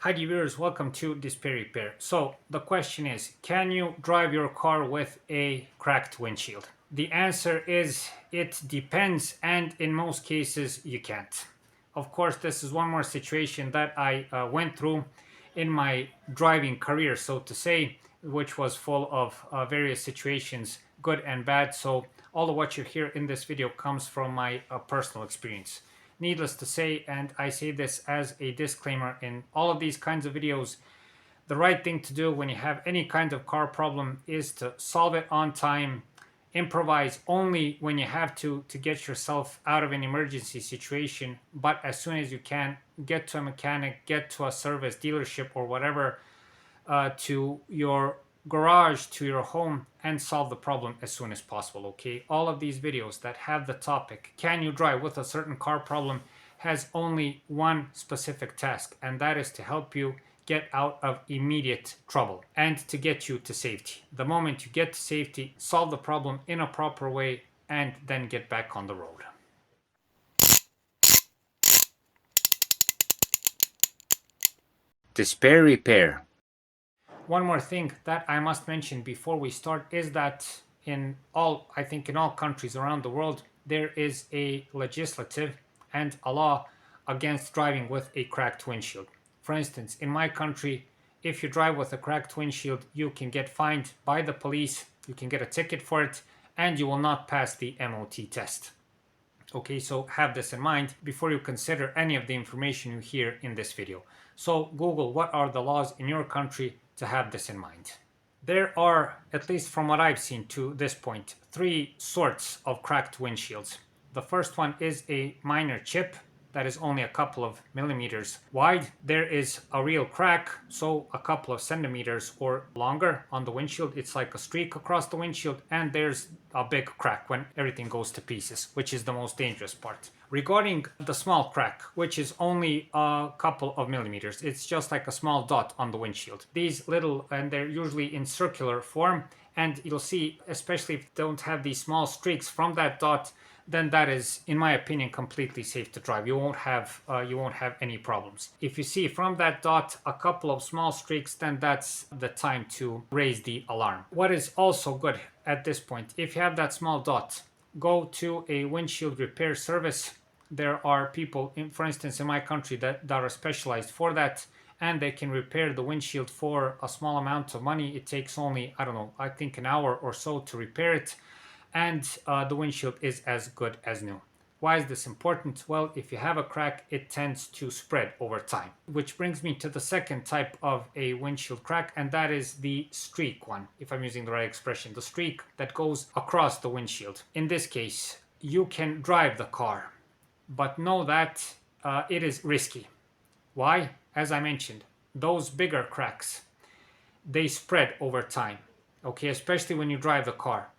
Hi viewers, welcome to Display Repair. So the question is, can you drive your car with a cracked windshield? The answer is it depends, and in most cases you can't. Of course, this is one more situation that I went through in my driving career, so to say, which was full of various situations, good and bad. So all of what you hear in this video comes from my personal experience. Needless to say, and I say this as a disclaimer in all of these kinds of videos, the right thing to do when you have any kind of car problem is to solve it on time, improvise only when you have to get yourself out of an emergency situation, but as soon as you can, get to a mechanic, get to a service dealership or whatever, to your garage, to your home, and solve the problem as soon as possible. Okay, all of these videos that have the topic can you drive with a certain car problem has only one specific task, and that is to help you get out of immediate trouble and to get you to safety. The moment you get to safety, solve the problem in a proper way and then get back on the road. Display Repair. One more thing that I must mention before we start is that I think in all countries around the world, there is a legislative and a law against driving with a cracked windshield. For instance, in my country, if you drive with a cracked windshield, you can get fined by the police, you can get a ticket for it, and you will not pass the MOT test. Okay, so have this in mind before you consider any of the information you hear in this video. So Google what are the laws in your country to have this in mind. There are, at least from what I've seen to this point, three sorts of cracked windshields. The first one is a minor chip that is only a couple of millimeters wide. There is a real crack, so a couple of centimeters or longer on the windshield. It's like a streak across the windshield, and there's a big crack when everything goes to pieces, which is the most dangerous part. Regarding the small crack, which is only a couple of millimeters, it's just like a small dot on the windshield. These little, and they're usually in circular form, and you'll see, especially if you don't have these small streaks from that dot, then that is, in my opinion, completely safe to drive. You won't have any problems. If you see from that dot a couple of small streaks, then that's the time to raise the alarm. What is also good at this point, if you have that small dot, go to a windshield repair service. There are people, for instance, in my country that are specialized for that, and they can repair the windshield for a small amount of money. It takes only, I don't know, I think an hour or so to repair it, and the windshield is as good as new. Why is this important? Well, if you have a crack, it tends to spread over time. Which brings me to the second type of a windshield crack, and that is the streak one, if I'm using the right expression. The streak that goes across the windshield. In this case, you can drive the car, but know that it is risky. Why? As I mentioned, those bigger cracks, they spread over time. Okay, especially when you drive the car.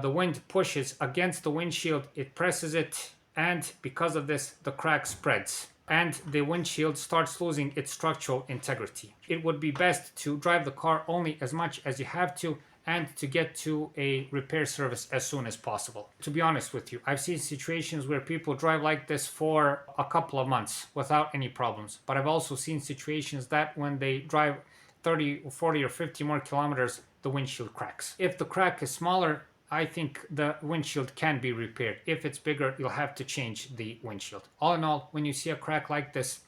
The wind pushes against the windshield, it presses it, and because of this, the crack spreads and the windshield starts losing its structural integrity. It would be best to drive the car only as much as you have to and to get to a repair service as soon as possible. To be honest with you, I've seen situations where people drive like this for a couple of months without any problems, but I've also seen situations that when they drive 30 or 40 or 50 more kilometers, the windshield cracks. If the crack is smaller, I think the windshield can be repaired. If it's bigger, you'll have to change the windshield. All in all, when you see a crack like this,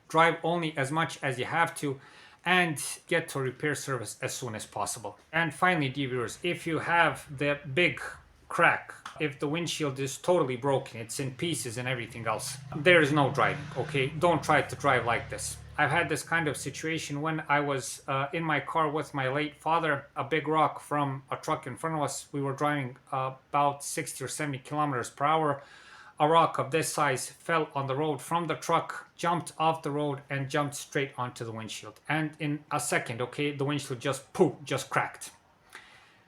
drive only as much as you have to and get to a repair service as soon as possible. And finally, dear viewers, if you have the big crack, if the windshield is totally broken, it's in pieces and everything else, there is no driving, okay? Don't try to drive like this. I've had this kind of situation when I was in my car with my late father. A big rock from a truck in front of us. We were driving about 60 or 70 kilometers per hour. A rock of this size fell on the road from the truck, jumped off the road, and jumped straight onto the windshield. And in a second, okay, the windshield just cracked.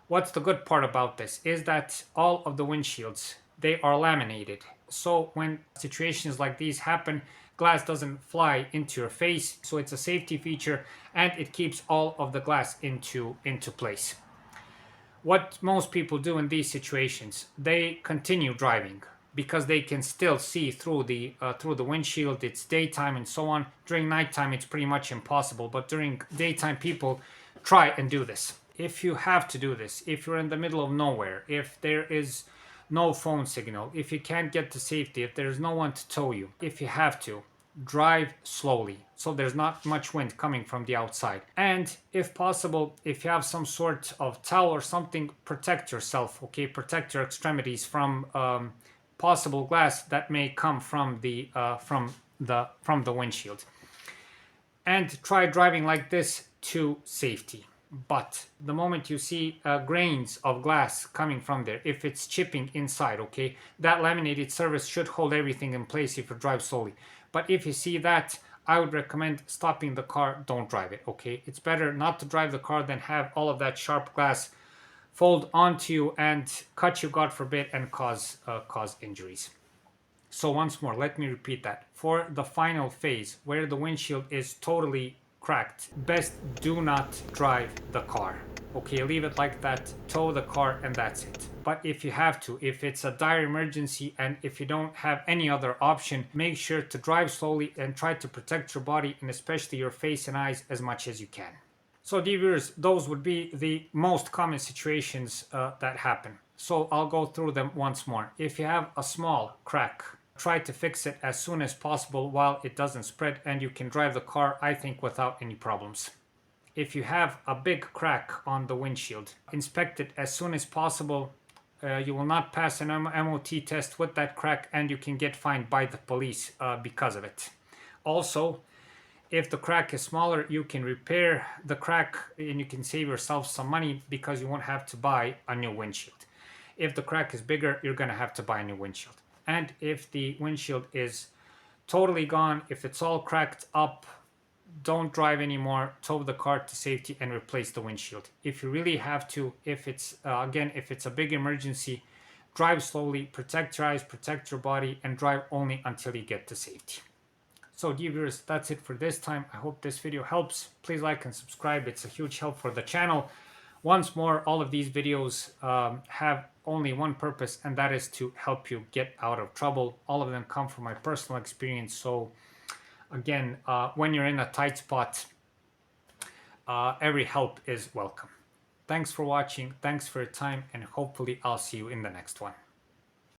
What's the good part about this is that all of the windshields, they are laminated. So when situations like these happen, glass doesn't fly into your face. So it's a safety feature and it keeps all of the glass into place. What most people do in these situations, they continue driving. because they can still see through the windshield. It's daytime and so on. During nighttime, it's pretty much impossible. But during daytime, people try and do this. If you have to do this, if you're in the middle of nowhere, if there is no phone signal, if you can't get to safety, if there's no one to tow you, if you have to, drive slowly so there's not much wind coming from the outside. And if possible, if you have some sort of towel or something, protect yourself, okay? Protect your extremities from possible glass that may come from the windshield. And try driving like this to safety. But the moment you see grains of glass coming from there, if it's chipping inside, okay, that laminated surface should hold everything in place if you drive slowly. But if you see that, I would recommend stopping the car. Don't drive it, okay? It's better not to drive the car than have all of that sharp glass fold onto you and cut you, God forbid, and cause injuries. So once more, let me repeat that. For the final phase, where the windshield is totally cracked, best do not drive the car. Okay, leave it like that, tow the car, and that's it. But if you have to, if it's a dire emergency and if you don't have any other option, make sure to drive slowly and try to protect your body and especially your face and eyes as much as you can. So dear viewers, those would be the most common situations that happen. So I'll go through them once more. If you have a small crack, try to fix it as soon as possible while it doesn't spread and you can drive the car, I think, without any problems. If you have a big crack on the windshield, inspect it as soon as possible. You will not pass an MOT test with that crack and you can get fined by the police because of it. Also, if the crack is smaller, you can repair the crack and you can save yourself some money because you won't have to buy a new windshield. If the crack is bigger, you're going to have to buy a new windshield. And if the windshield is totally gone, if it's all cracked up, don't drive anymore, tow the car to safety and replace the windshield. If you really have to, if it's a big emergency, drive slowly, protect your eyes, protect your body, and drive only until you get to safety. So dear viewers, that's it for this time. I hope this video helps. Please like and subscribe. It's a huge help for the channel. Once more, all of these videos have only one purpose, and that is to help you get out of trouble. All of them come from my personal experience. So again, when you're in a tight spot, every help is welcome. Thanks for watching. Thanks for your time, and hopefully I'll see you in the next one.